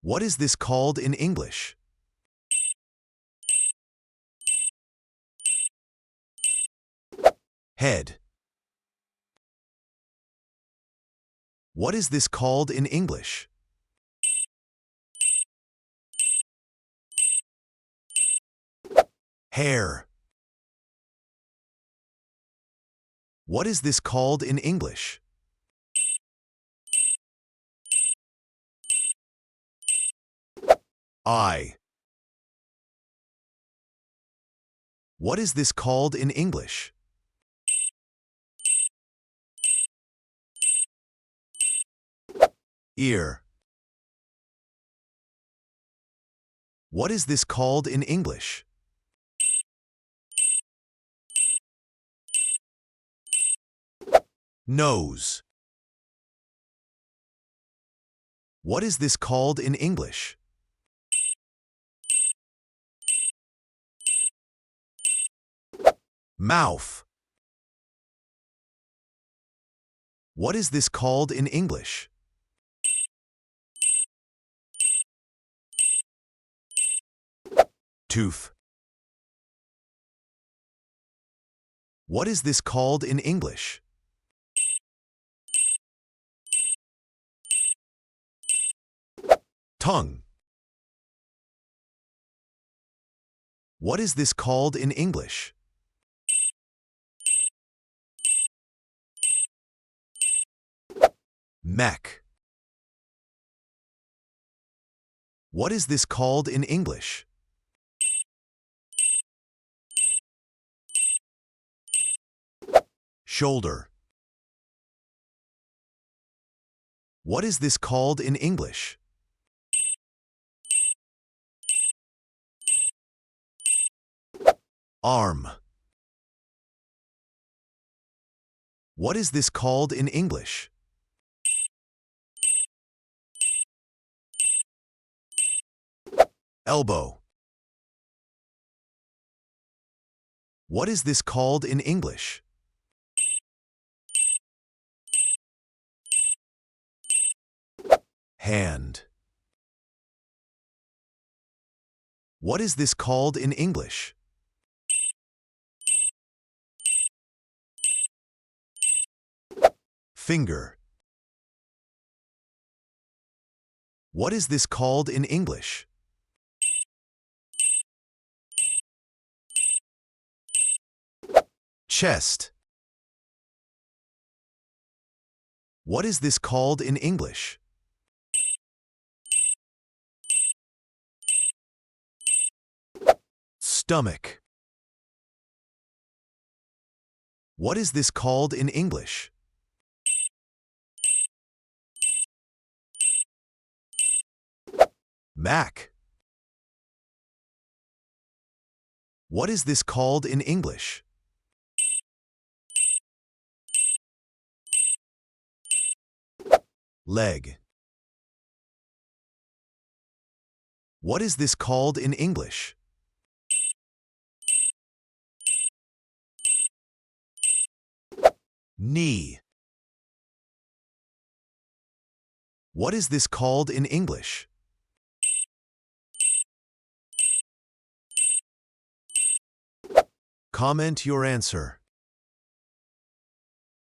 What is this called in English? Head. What is this called in English? Hair. What is this called in English? Eye. What is this called in English? Ear. What is this called in English? Nose. What is this called in English? Mouth. What is this called in English? Tooth. What is this called in English? Tongue. What is this called in English? Neck. What is this called in English? Shoulder. What is this called in English? Arm. What is this called in English? Elbow. What is this called in English? Hand. What is this called in English? Finger. What is this called in English? Chest. What is this called in English? Stomach. What is this called in English? Back. What is this called in English? Leg. What is this called in English? Knee. What is this called in English? Comment your answer.